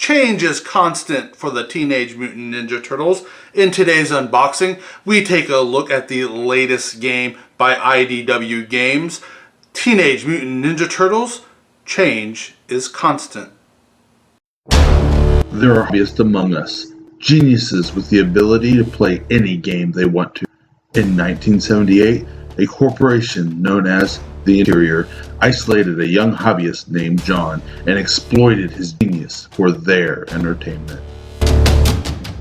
Change is constant for the Teenage Mutant Ninja Turtles. In today's unboxing, we take a look at the latest game by IDW Games, Teenage Mutant Ninja Turtles, Change is Constant. There are hobbyists among us, geniuses with the ability to play any game they want to. In 1978, a corporation known as The Interior isolated a young hobbyist named John and exploited his genius for their entertainment.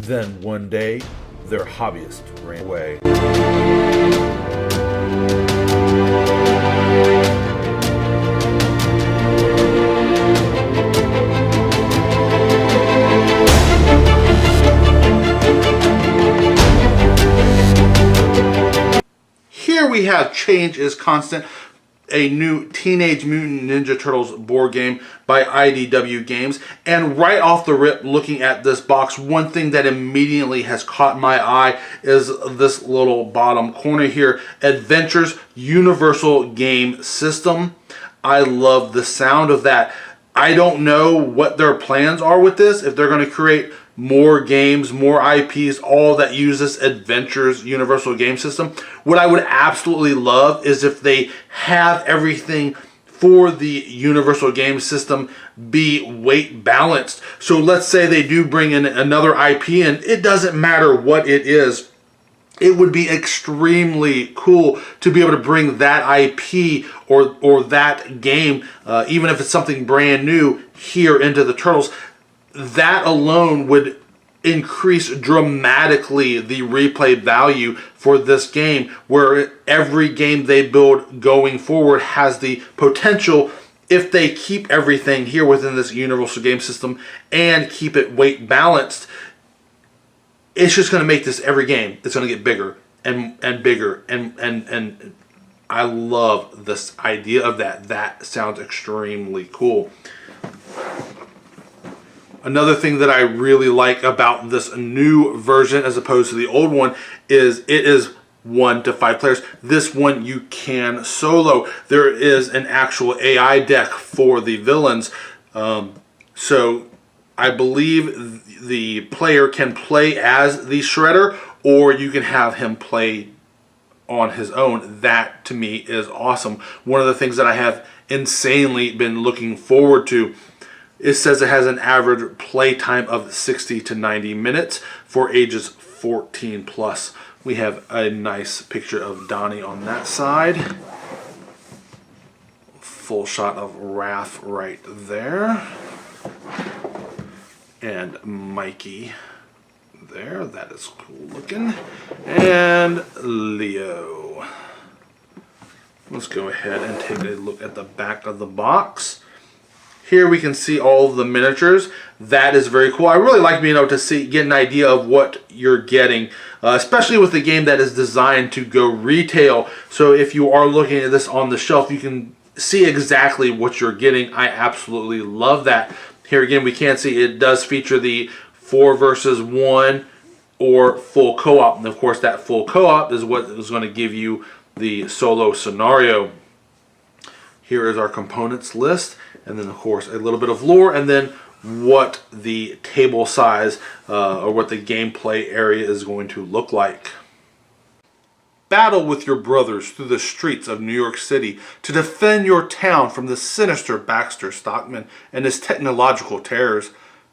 Then one day, their hobbyist ran away. Here we have Change is Constant, a new Teenage Mutant Ninja Turtles board game by IDW Games. And right off the rip, looking at this box, one thing that immediately has caught my eye is this little bottom corner here, Adventures Universal Game System. I love the sound of that. I don't know what their plans are with this, if they're going to create more games, more IPs, all that use this Adventures Universal Game System. What I would absolutely love is if they have everything for the Universal Game System be weight balanced. So let's say they do bring in another IP and it doesn't matter what it is. It would be extremely cool to be able to bring that IP or that game, even if it's something brand new, here into the Turtles. That alone would increase dramatically the replay value for this game, where every game they build going forward has the potential, if they keep everything here within this Universal Game System and keep it weight balanced, it's just going to make this every game. It's going to get bigger and bigger, and I love this idea of that. That sounds extremely cool. Another thing that I really like about this new version as opposed to the old one is it is 1 to 5 players. This one you can solo. There is an actual AI deck for the villains. So I believe the player can play as the Shredder, or you can have him play on his own. That to me is awesome. One of the things that I have insanely been looking forward to. It says it has an average play time of 60 to 90 minutes for ages 14 plus. We have a nice picture of Donnie on that side. Full shot of Raph right there. And Mikey there. That is cool looking. And Leo. Let's go ahead and take a look at the back of the box. Here we can see all of the miniatures. That is very cool. I really like being able to get an idea of what you're getting, especially with a game that is designed to go retail. So if you are looking at this on the shelf, you can see exactly what you're getting. I absolutely love that. Here again, we can see it does feature the 4 versus 1 or full co-op. And of course, that full co-op is what is going to give you the solo scenario. Here is our components list, and then of course a little bit of lore, and then what the table size or what the gameplay area is going to look like. Battle with your brothers through the streets of New York City to defend your town from the sinister Baxter Stockman and his technological terrors.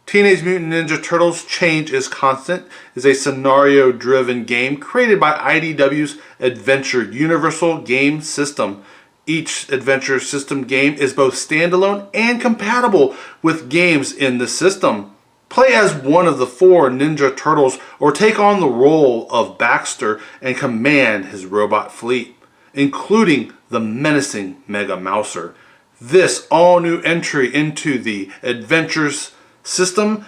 Teenage Mutant Ninja Turtles Change is Constant is a scenario-driven game created by IDW's Adventure Universal Game System. Each Adventure System game is both standalone and compatible with games in the system. Play as one of the 4 Ninja Turtles or take on the role of Baxter and command his robot fleet, including the menacing Mega Mouser. This all-new entry into the Adventures System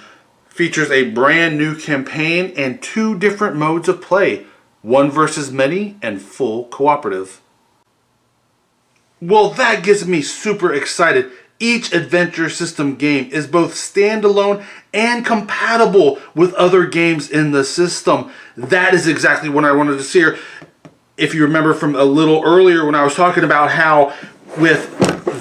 features a brand new campaign and 2 different modes of play, 1 versus many and full cooperative. Well, that gets me super excited. Each Adventure System game is both standalone and compatible with other games in the system. That is exactly what I wanted to see here. If you remember from a little earlier when I was talking about how with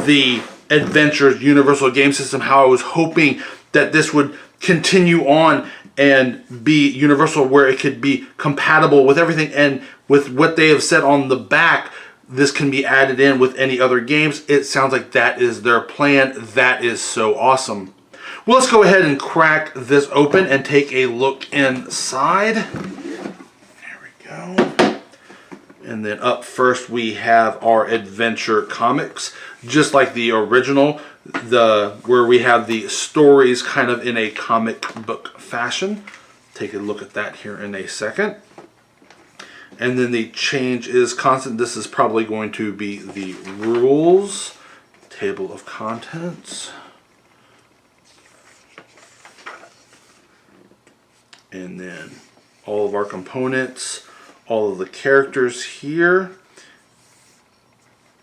the Adventures Universal Game System, how I was hoping that this would continue on and be universal, where it could be compatible with everything. And with what they have said on the back, this can be added in with any other games. It sounds like that is their plan. That is so awesome. Well, let's go ahead and crack this open and take a look inside. There we go. And then up first we have our adventure comics, just like the original, where we have the stories kind of in a comic book fashion. Take a look at that here in a second. And then the change is constant. This is probably going to be the rules, table of contents. And then all of our components, all of the characters here,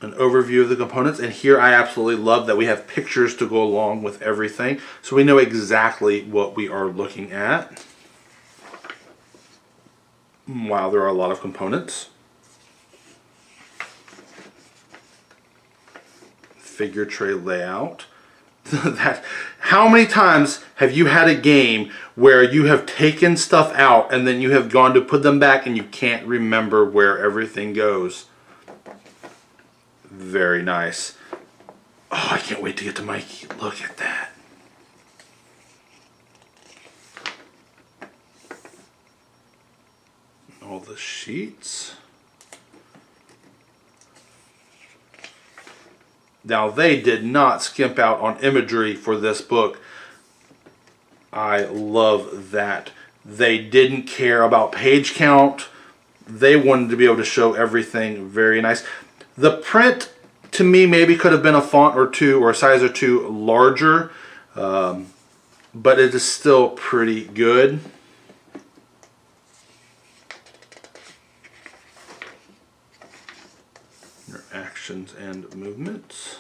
an overview of the components. And here I absolutely love that we have pictures to go along with everything, so we know exactly what we are looking at. Wow, there are a lot of components. Figure tray layout. How many times have you had a game where you have taken stuff out and then you have gone to put them back and you can't remember where everything goes? Very nice. Oh, I can't wait to get to Mikey. Look at that. All the sheets. Now, they did not skimp out on imagery for this book. I love that. They didn't care about page count. They wanted to be able to show everything very nice. The print, to me, maybe could have been a font or two or a size or two larger, but it is still pretty good. Your actions and movements.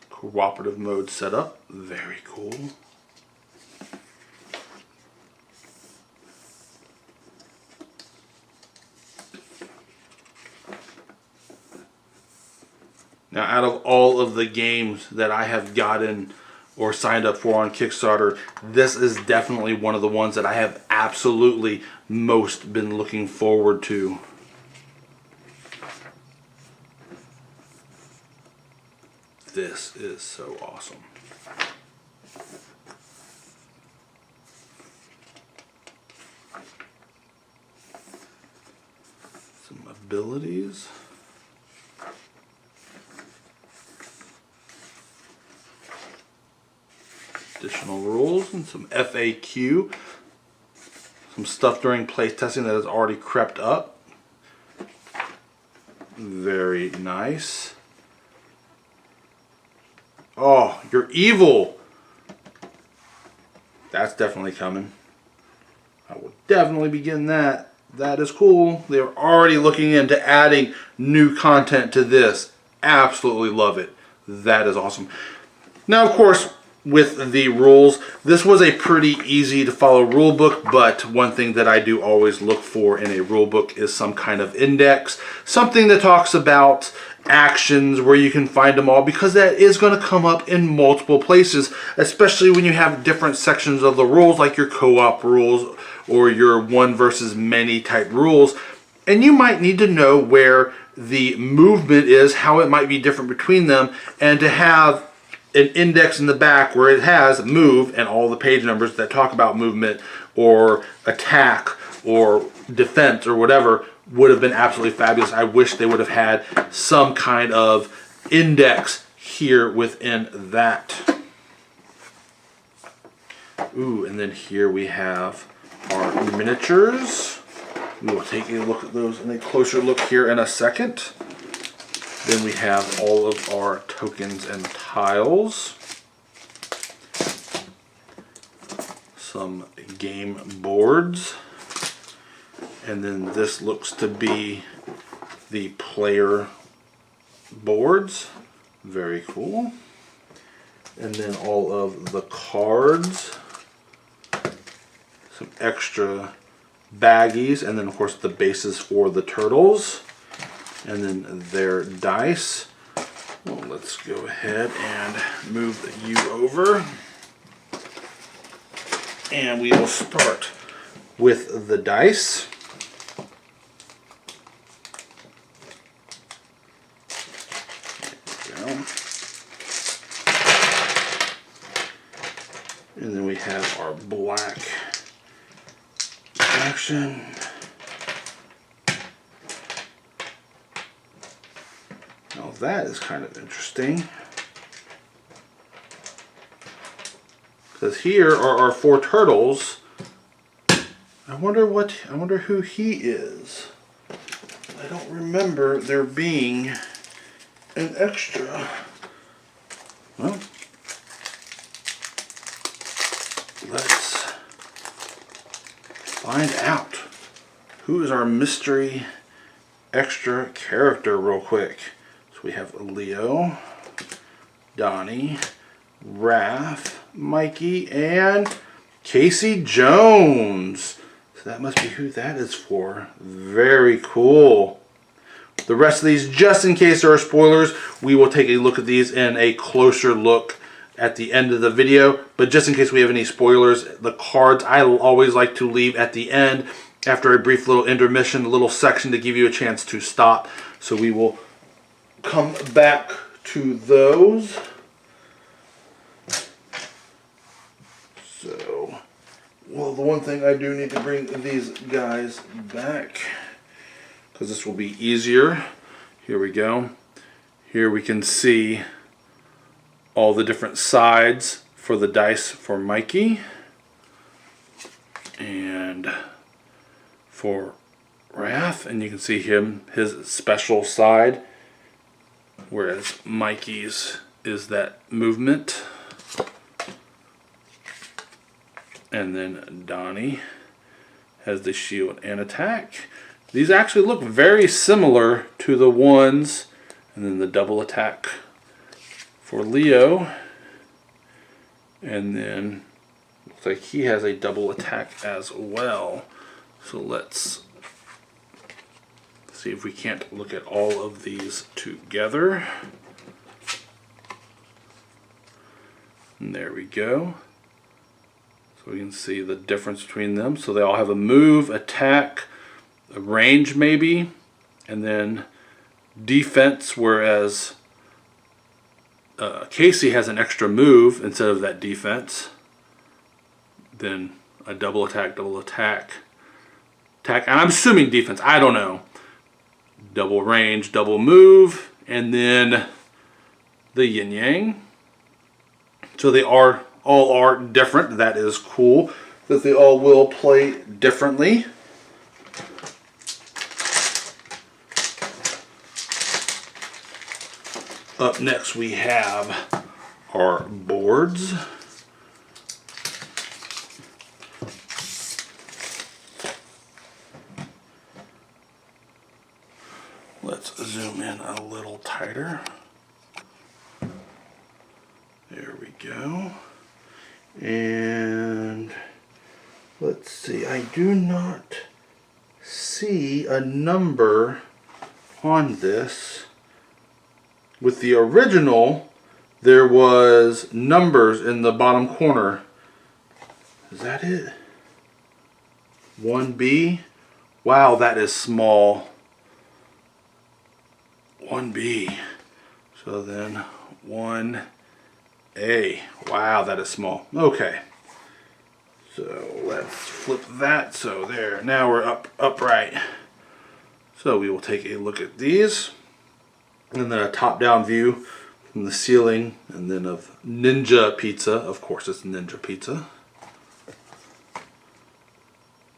Cooperative mode set up. Very cool. Now, out of all of the games that I have gotten or signed up for on Kickstarter, this is definitely one of the ones that I have absolutely most been looking forward to. This is so awesome. Some abilities. Additional rules and some FAQ. Some stuff during playtesting that has already crept up. Very nice. Oh, you're evil. That's definitely coming. I will definitely be getting that. That is cool. They're already looking into adding new content to this. Absolutely love it. That is awesome. Now, of course, with the rules, this was a pretty easy to follow rule book, but one thing that I do always look for in a rule book is some kind of index, something that talks about actions, where you can find them all, because that is going to come up in multiple places, especially when you have different sections of the rules, like your co-op rules or your one versus many type rules, and you might need to know where the movement is, how it might be different between them, and to have an index in the back where it has move and all the page numbers that talk about movement or attack or defense or whatever would have been absolutely fabulous. I wish they would have had some kind of index here within that. Ooh, and then here we have our miniatures. We will take a look at those and a closer look here in a second. Then we have all of our tokens and tiles. Some game boards. And then this looks to be the player boards. Very cool. And then all of the cards. some extra baggies, and then of course the bases for the turtles, and then their dice. Well, let's go ahead and move you over, and we will start with the dice. There we go. And then we have our black action. Now that is kind of interesting, because here are our 4 turtles. I wonder who he is. I don't remember there being an extra. Well, let's find out who is our mystery extra character real quick. So we have Leo, Donnie, Raph, Mikey, and Casey Jones. So that must be who that is for. Very cool. The rest of these, just in case there are spoilers, we will take a look at these in a closer look at the end of the video. But just in case we have any spoilers, the cards I always like to leave at the end after a brief little intermission, a little section to give you a chance to stop. So we will come back to those. So, well, the one thing I do need to bring these guys back, because this will be easier. Here we go. Here we can see all the different sides for the dice for Mikey, and for Raph, and you can see his special side, whereas Mikey's is that movement. And then Donnie has the shield and attack. These actually look very similar to the ones, and then the double attack for Leo. And then looks like he has a double attack as well. So let's see if we can't look at all of these together. And there we go. So we can see the difference between them. So they all have a move, attack, a range maybe, and then defense, whereas Casey has an extra move instead of that defense. Then a double attack, and I'm assuming defense, I don't know. Double range, double move, and then the yin yang. So they all are different. That is cool that they all will play differently. Up next we have our boards. Let's zoom in a little tighter. There we go. And let's see, I do not see a number on this. With the original, there was numbers in the bottom corner. Is that it? 1B? Wow, that is small. 1B. So then 1A. Wow, that is small. Okay. So let's flip that. So there. Now we're upright. So we will take a look at these. And then a top-down view from the ceiling, and then of Ninja Pizza. Of course, it's Ninja Pizza.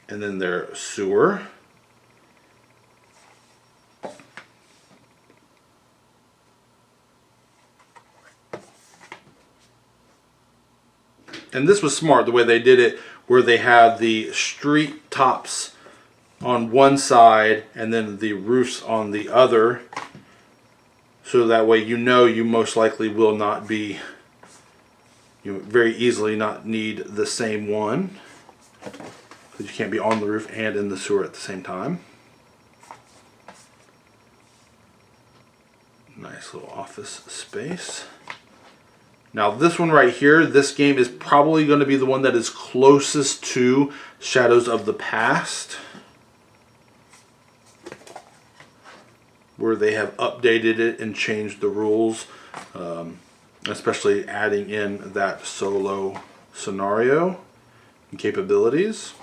And then their sewer. And this was smart, the way they did it, where they had the street tops on one side and then the roofs on the other. So that way you know you most likely will not be, you very easily not need the same one. because you can't be on the roof and in the sewer at the same time. Nice little office space. Now this one right here, this game is probably going to be the one that is closest to Shadows of the Past, where they have updated it and changed the rules, especially adding in that solo scenario and capabilities.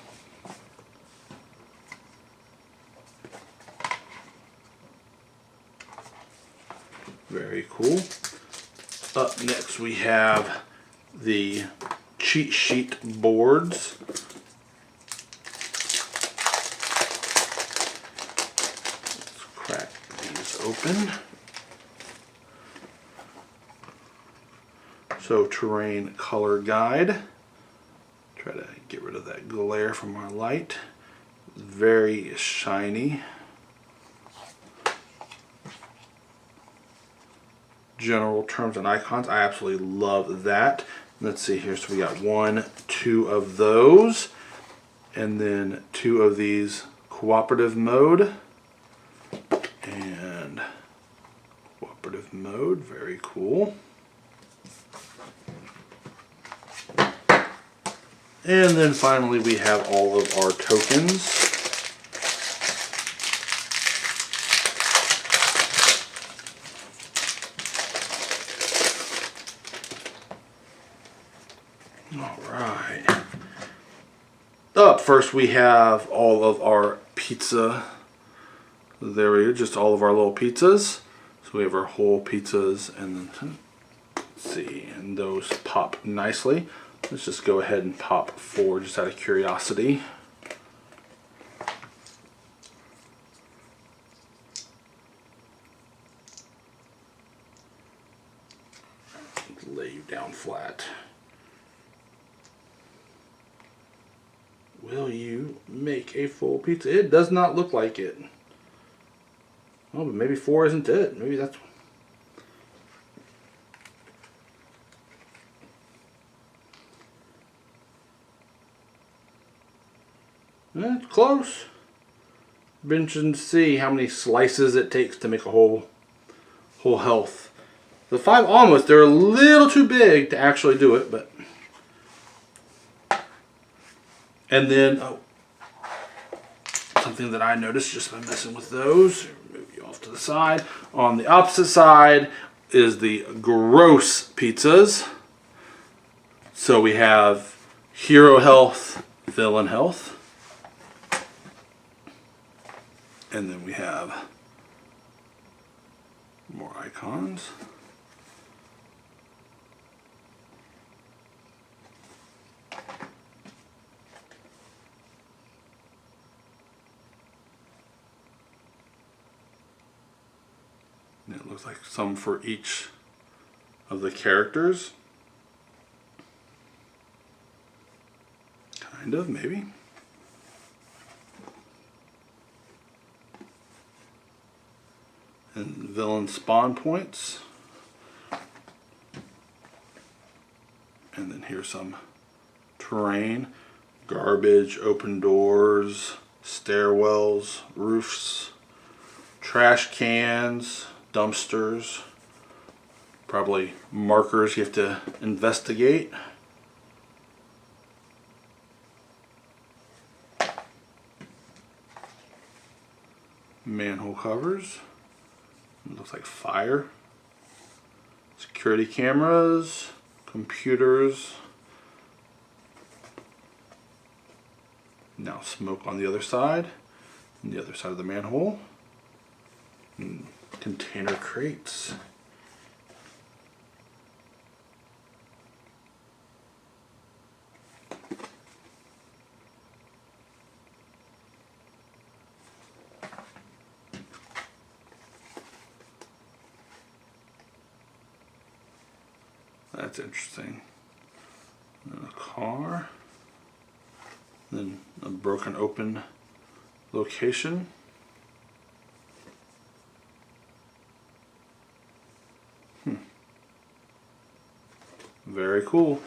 Very cool. Up next we have the cheat sheet boards. Let's crack these open. So, terrain color guide. Try to get rid of that glare from our light. Very shiny. General terms and icons. I absolutely love that. Let's see here. So we got 1, 2 of those, and then 2 of these cooperative mode and cooperative mode. Very cool. And then finally we have all of our tokens. Alright. Up first we have all of our pizza. There we go, just all of our little pizzas. So we have our whole pizzas, and then let's see, and those pop nicely. Let's just go ahead and pop 4 just out of curiosity. Lay you down flat. Will you make a full pizza? It does not look like it. Oh, but maybe 4 isn't it. Maybe that's... It's close. Be interesting to see how many slices it takes to make a whole health. The 5 almost, they're a little too big to actually do it, but... And then, oh, something that I noticed just by messing with those, move you off to the side. On the opposite side is the gross pizzas. So we have hero health, villain health. And then we have more icons. And it looks like some for each of the characters. Kind of, maybe. And villain spawn points. And then here's some terrain. Garbage, open doors, stairwells, roofs, trash cans, dumpsters, probably markers you have to investigate. Manhole covers. It looks like fire. Security cameras, computers. Now smoke on the other side, and the other side of the manhole. And container crates. That's interesting. And a car. Then a broken open location. Very cool.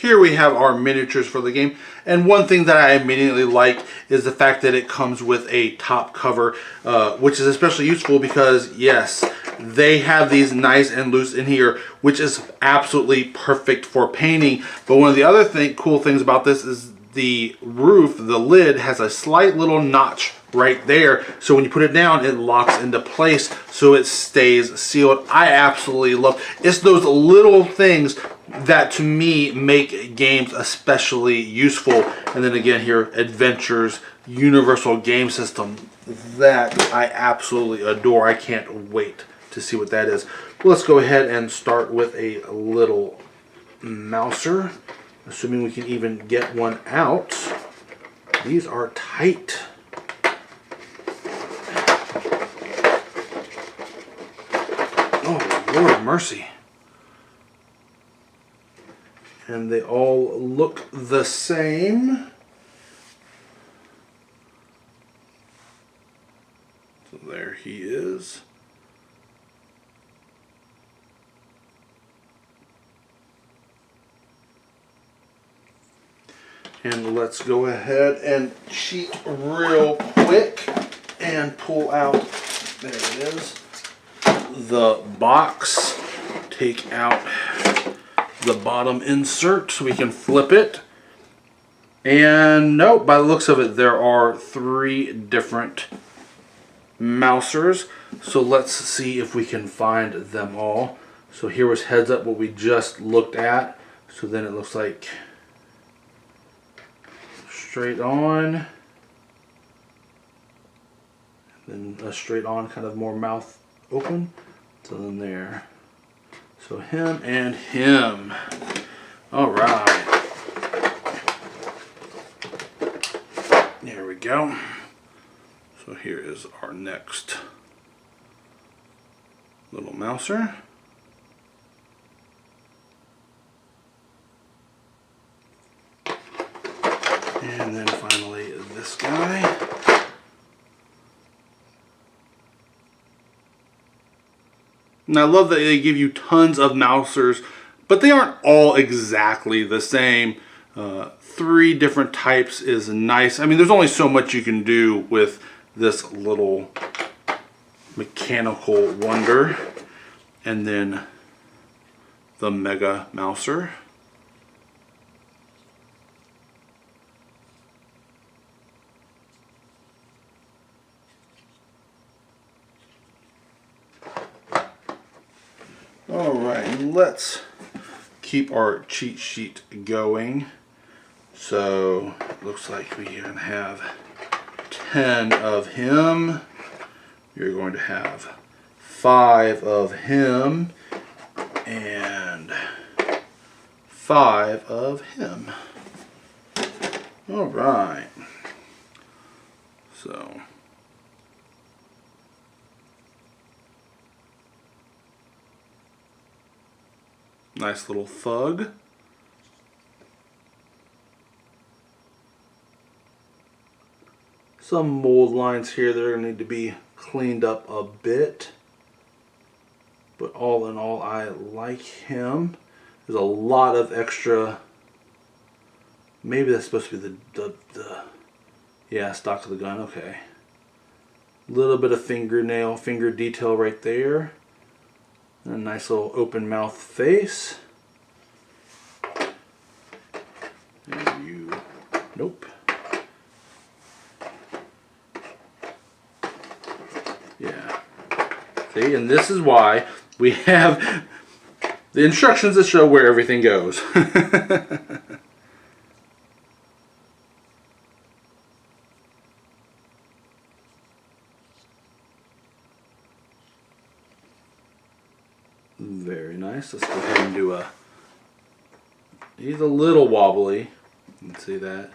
here we have our miniatures for the game. And one thing that I immediately like is the fact that it comes with a top cover, which is especially useful because, yes, they have these nice and loose in here, which is absolutely perfect for painting. But one of the other cool things about this is the roof, the lid, has a slight little notch right there. So when you put it down, it locks into place so it stays sealed. I absolutely love it. It's those little things that to me make games especially useful. And then again here, Adventures Universal Game System, that I absolutely adore. I can't wait to see what that is. Let's go ahead and start with a little mouser, assuming we can even get one out. These are tight. Oh, Lord of mercy. And they all look the same. So there he is. And let's go ahead and cheat real quick and pull out, there it is, the box. Take out the bottom insert so we can flip it. And nope, by the looks of it, there are 3 different mousers. So let's see if we can find them all. So here was heads up what we just looked at. So then it looks like straight on, then a straight on, kind of more mouth open. So then there. So him and him. All right. There we go. So here is our next little mouser. And then finally this guy. And I love that they give you tons of mousers, but they aren't all exactly the same. 3 different types is nice. I mean, there's only so much you can do with this little mechanical wonder. And then the Mega Mouser. Alright, let's keep our cheat sheet going. So, looks like we can have 10 of him. You're going to have 5 of him. And 5 of him. Alright. So, nice little thug. Some mold lines here that are going to need to be cleaned up a bit. But all in all, I like him. There's a lot of extra. Maybe that's supposed to be the yeah, stock of the gun. Okay. A little bit of finger detail right there. And a nice little open mouth face. And you, nope. Yeah. See, and this is why we have the instructions that show where everything goes. Very nice. Let's go ahead and do a. He's a little wobbly. You can see that.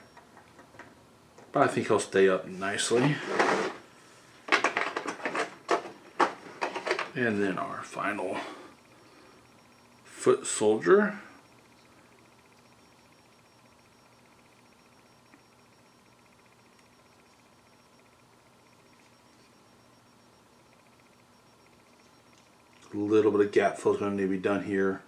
But I think he'll stay up nicely. And then our final foot soldier. A little bit of gap fill is going to need to be done here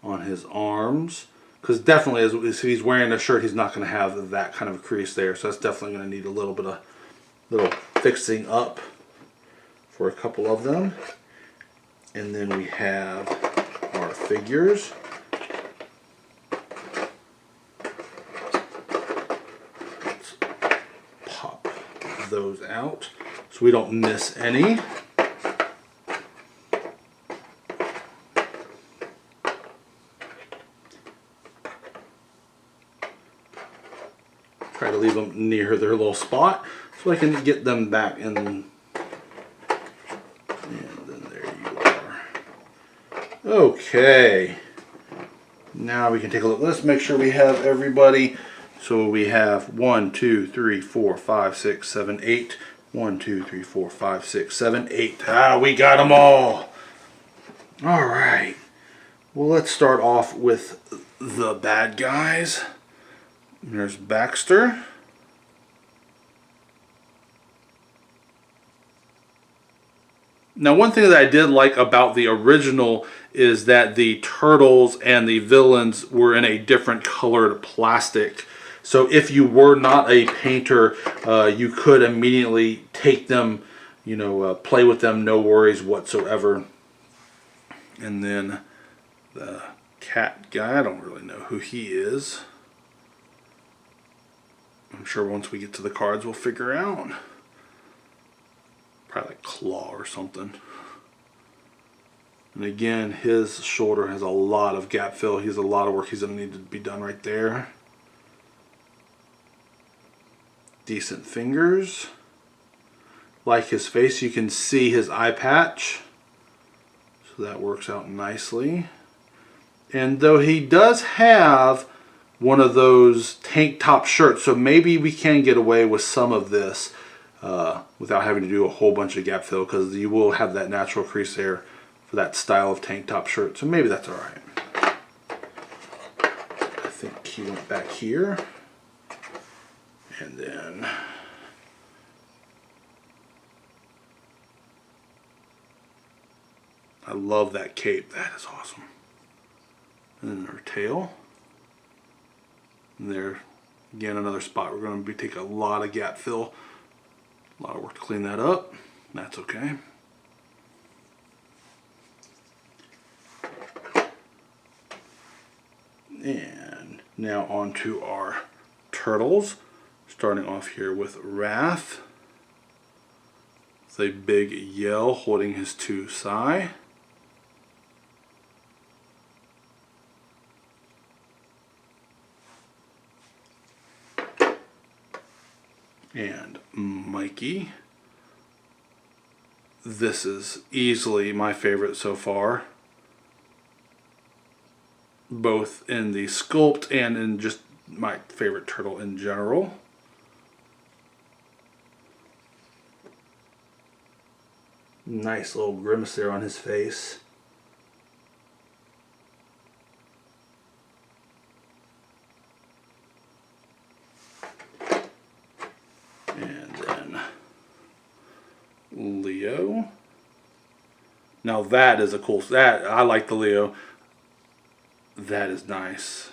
on his arms. because definitely if he's wearing a shirt, he's not going to have that kind of crease there. So that's definitely going to need a little bit of fixing up for a couple of them. And then we have our figures. Let's pop those out so we don't miss any. Try to leave them near their little spot so I can get them back in. And then there you are. Okay. Now we can take a look. Let's make sure we have everybody. So we have 1, 2, 3, 4, 5, 6, 7, 8. 1, 2, 3, 4, 5, 6, 7, 8. Ah, we got them all. All right. Well, let's start off with the bad guys. There's Baxter. Now, one thing that I did like about the original is that the turtles and the villains were in a different colored plastic. So if you were not a painter, you could immediately take them, play with them, no worries whatsoever. And then the cat guy, I don't really know who he is. I'm sure once we get to the cards we'll figure out. Probably like Claw or something. And again, his shoulder has a lot of gap fill. He has a lot of work he's going to need to be done right there. Decent fingers. Like his face, you can see his eye patch. So that works out nicely. And though he does have one of those tank top shirts, so maybe we can get away with some of this without having to do a whole bunch of gap fill, because you will have that natural crease there for that style of tank top shirt. So maybe that's alright. I think he went back here. And then I love that cape. That is awesome. And then her tail. And there, again, another spot we're going to be taking a lot of gap fill. A lot of work to clean that up. That's okay. And now on to our turtles. Starting off here with Wrath. It's a big yell holding his 2 sai. And Mikey. This is easily my favorite so far. Both in the sculpt and in just my favorite turtle in general. Nice little grimace there on his face. And then Leo. Now that is a cool, I like the Leo. That is nice.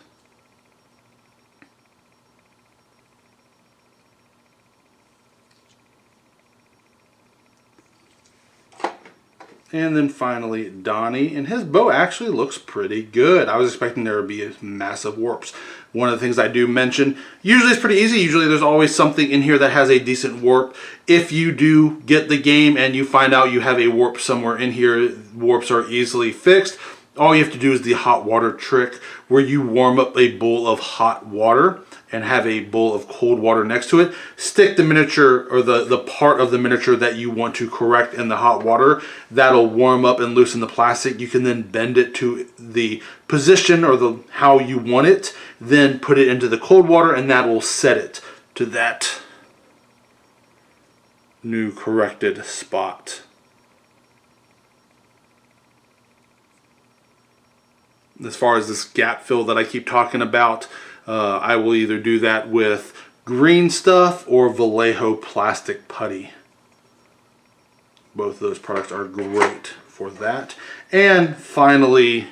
And then finally Donnie, and his bow actually looks pretty good. I was expecting there would be massive warps. One of the things I do mention, usually it's pretty easy. Usually there's always something in here that has a decent warp. If you do get the game and you find out you have a warp somewhere in here, warps are easily fixed. All you have to do is the hot water trick, where you warm up a bowl of hot water and have a bowl of cold water next to it. Stick the miniature, or the part of the miniature that you want to correct in the hot water. That'll warm up and loosen the plastic. You can then bend it to the position or how you want it. Then put it into the cold water, and that will set it to that new corrected spot. As far as this gap fill that I keep talking about, I will either do that with green stuff or Vallejo plastic putty. Both of those products are great for that. And finally,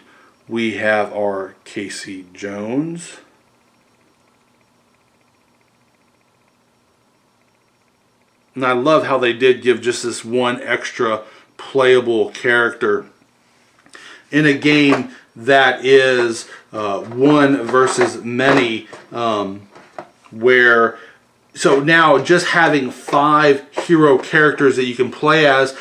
We have our Casey Jones. And I love how they did give just this one extra playable character in a game that is one versus many, where so now just having 5 hero characters that you can play as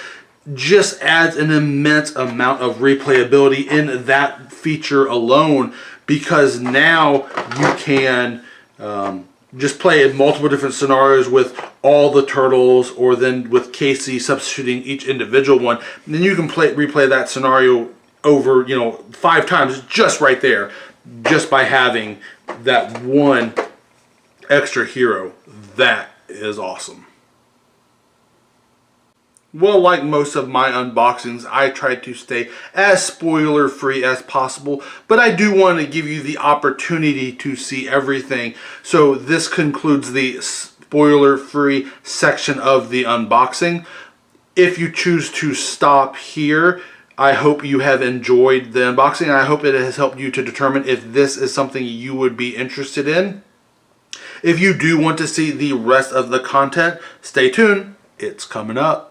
just adds an immense amount of replayability in that feature alone, because now you can just play in multiple different scenarios with all the turtles, or then with Casey substituting each individual one. And then you can replay that scenario over, 5 times just right there, just by having that one extra hero. That is awesome. Well, like most of my unboxings, I try to stay as spoiler free as possible, but I do want to give you the opportunity to see everything. So this concludes the spoiler free section of the unboxing. If you choose to stop here, I hope you have enjoyed the unboxing. I hope it has helped you to determine if this is something you would be interested in. If you do want to see the rest of the content, stay tuned. It's coming up.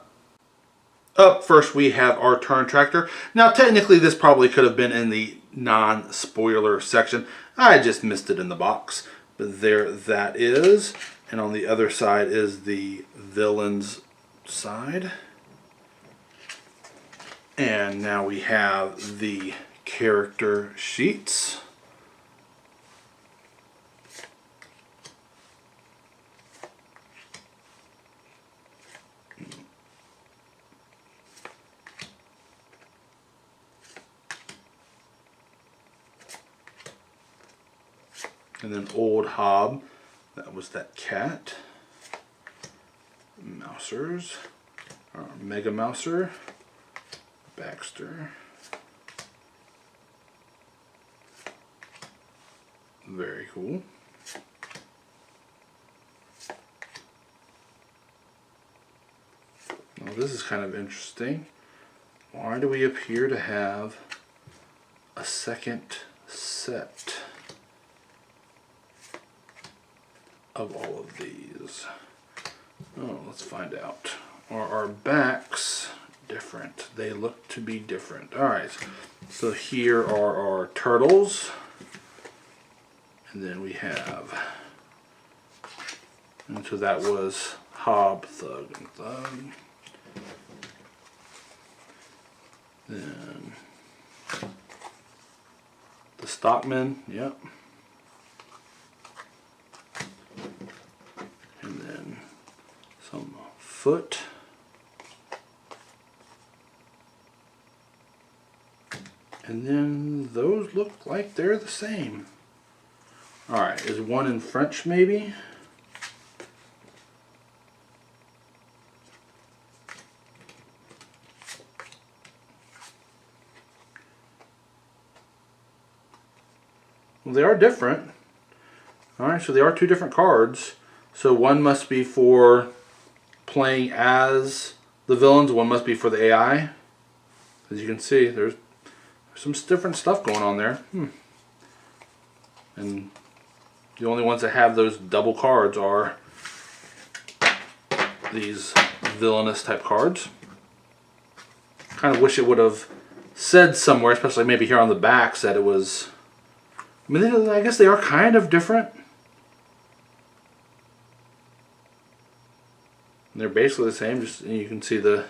Up first, we have our turn tractor. Now, technically, this probably could have been in the non-spoiler section. I just missed it in the box. But there that is. And on the other side is the villain's side. And now we have the character sheets. And then Old Hob, that was that cat. Mousers, Mega Mouser, Baxter. Very cool. Now this is kind of interesting. Why do we appear to have a second set of all of these? Oh, let's find out. Are our backs different? They look to be different. Alright, so here are our turtles. And then we have, and so that was Hob, Thug, and Thug. Then the Stockman, yep. And then some Foot. And then those look like they're the same. Alright, is one in French maybe? Well, they are different. Alright, so they are 2 different cards. So one must be for playing as the villains, one must be for the AI. As you can see, there's some different stuff going on there. And the only ones that have those double cards are these villainous type cards. Kind of wish it would have said somewhere, especially maybe here on the backs, that it was, I mean, I guess they are kind of different. They're basically the same, just you can see the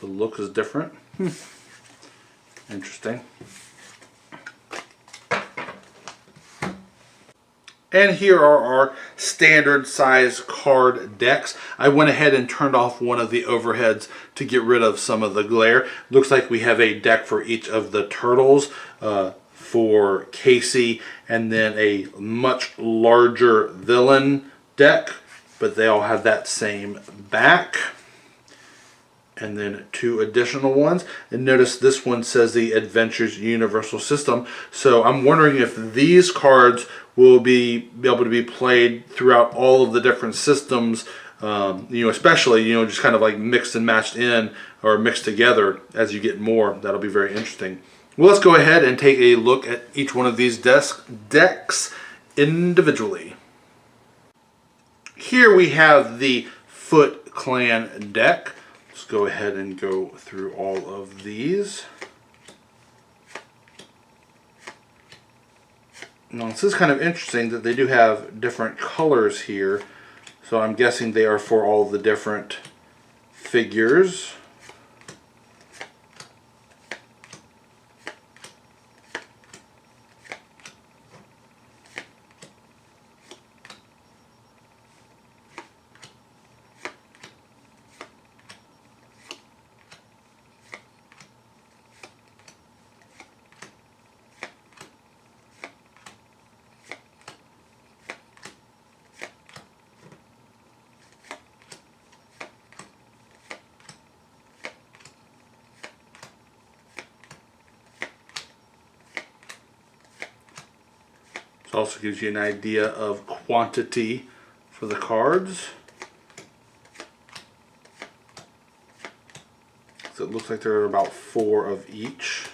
look is different. Interesting. And here are our standard size card decks. I went ahead and turned off one of the overheads to get rid of some of the glare. Looks like we have a deck for each of the turtles, for Casey, and then a much larger villain deck, but they all have that same back. And then 2 additional ones. And notice this one says the Adventures Universal System. So I'm wondering if these cards will be able to be played throughout all of the different systems, especially, just kind of like mixed and matched in, or mixed together as you get more. That'll be very interesting. Well, let's go ahead and take a look at each one of these decks individually. Here we have the Foot Clan deck. Let's go ahead and go through all of these. Now, this is kind of interesting that they do have different colors here. So I'm guessing they are for all the different figures. Also gives you an idea of quantity for the cards. So it looks like there are about 4 of each.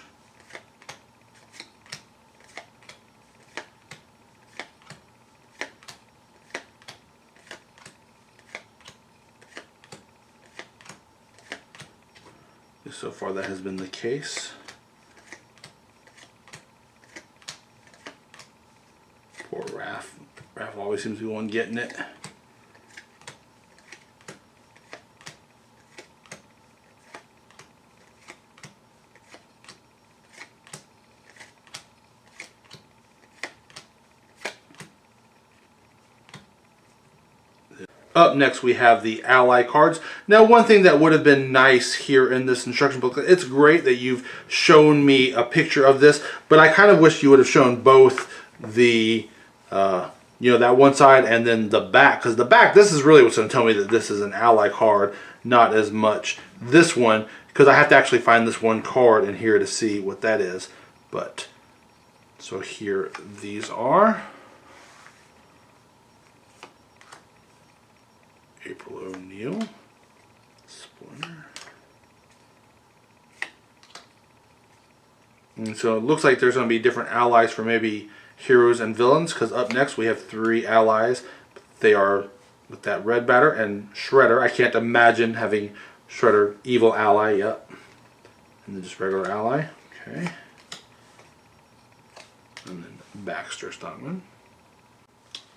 So far that has been the case. Poor Raph. Raph always seems to be the one getting it. Up next we have the ally cards. Now, one thing that would have been nice here in this instruction booklet, it's great that you've shown me a picture of this, but I kind of wish you would have shown both the that one side and then the back, because the back, this is really what's going to tell me that this is an ally card, not as much this one, because I have to actually find this one card in here to see what that is. But so here these are. April O'Neil, Splinter. And so it looks like there's going to be different allies for maybe heroes and villains, because up next we have 3 allies. They are with that red batter and Shredder. I can't imagine having Shredder evil ally, yep. And then just regular ally, okay. And then Baxter Stockman.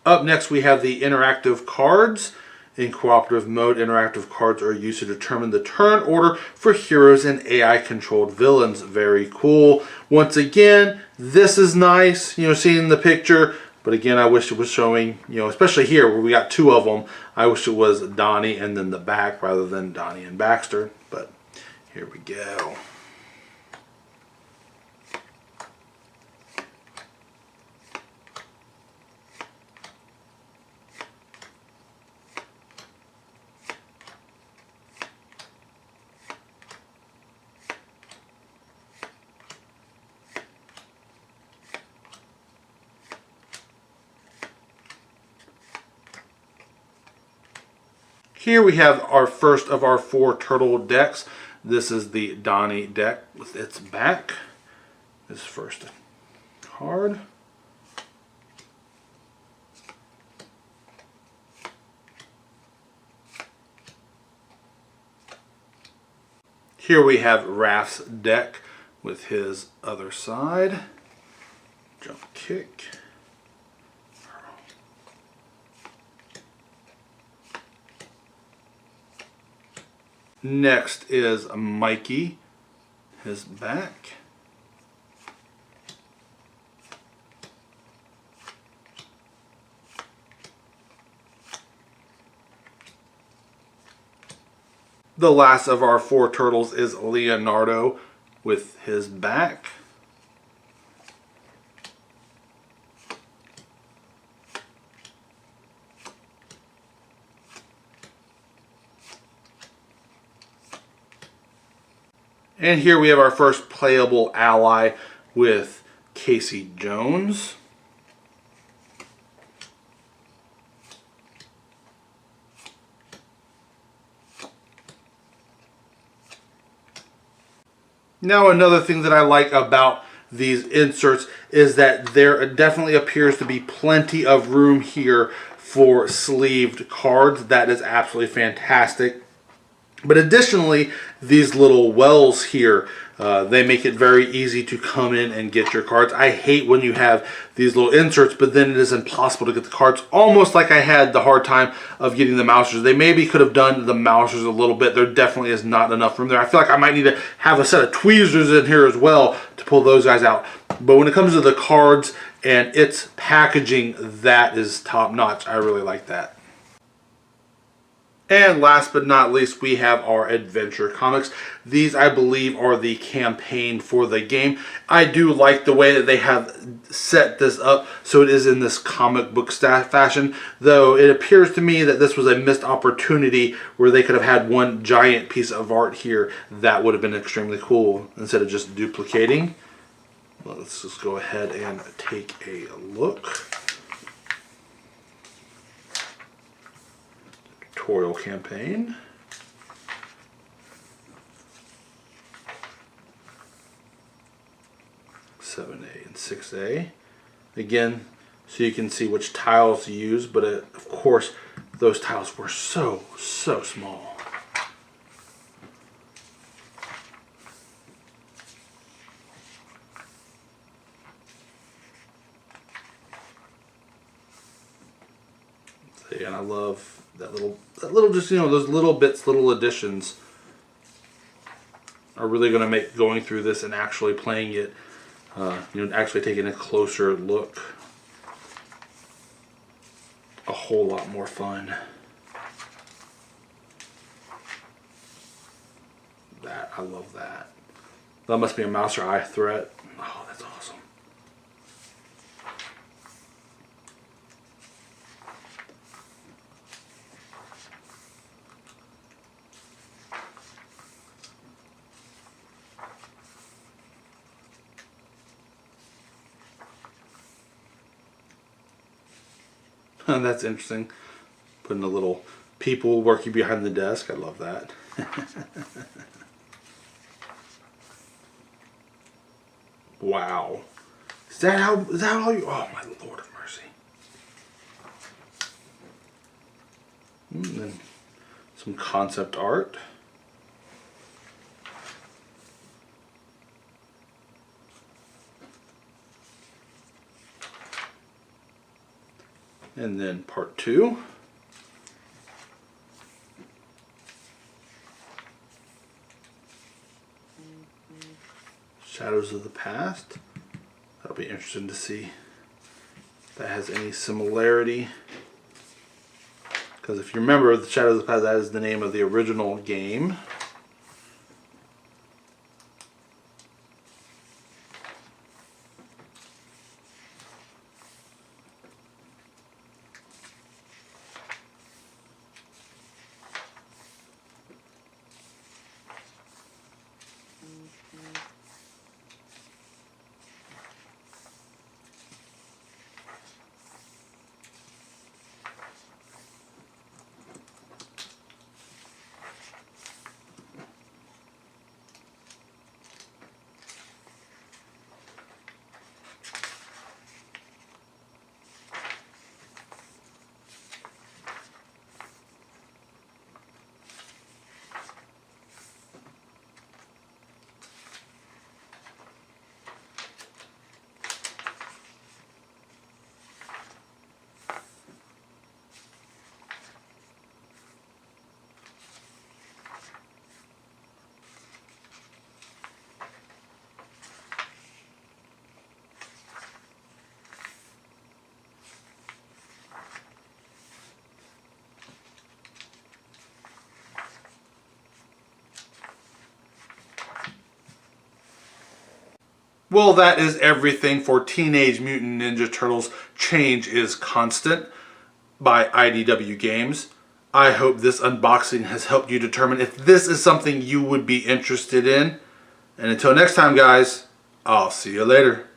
Up next we have the interactive cards. In cooperative mode, interactive cards are used to determine the turn order for heroes and AI-controlled villains. Very cool. Once again, this is nice, seeing the picture. But again, I wish it was showing, especially here where we got 2 of them. I wish it was Donnie and then the back rather than Donnie and Baxter. But here we go. Here we have our first of our 4 turtle decks. This is the Donnie deck with its back. This first card. Here we have Raph's deck with his other side. Jump kick. Next is Mikey, his back. The last of our 4 turtles is Leonardo with his back. And here we have our first playable ally with Casey Jones. Now, another thing that I like about these inserts is that there definitely appears to be plenty of room here for sleeved cards. That is absolutely fantastic. But additionally, these little wells here, they make it very easy to come in and get your cards. I hate when you have these little inserts, but then it is impossible to get the cards. Almost like I had the hard time of getting the mousers. They maybe could have done the mousers a little bit. There definitely is not enough room there. I feel like I might need to have a set of tweezers in here as well to pull those guys out. But when it comes to the cards and its packaging, that is top notch. I really like that. And last but not least, we have our adventure comics. These, I believe, are the campaign for the game. I do like the way that they have set this up so it is in this comic book fashion, though it appears to me that this was a missed opportunity where they could have had one giant piece of art here. That would have been extremely cool instead of just duplicating. Well, let's just go ahead and take a look. Tutorial campaign. 7A and 6A. Again, so you can see which tiles to use, but of course, those tiles were so small. And I love that little just, you know, those little bits, little additions are really going to make going through this and actually playing it, you know, actually taking a closer look a whole lot more fun. I love that. That must be a mouse or eye threat. Oh, that's awesome. That's interesting. Putting a little people working behind the desk. I love that. Wow. Is that all you? Oh, my Lord of mercy. And then some concept art. And then part 2. Shadows of the Past. That'll be interesting to see if that has any similarity. Because if you remember, the Shadows of the Past, that is the name of the original game. Well, that is everything for Teenage Mutant Ninja Turtles Change is Constant by IDW Games. I hope this unboxing has helped you determine if this is something you would be interested in. And until next time, guys, I'll see you later.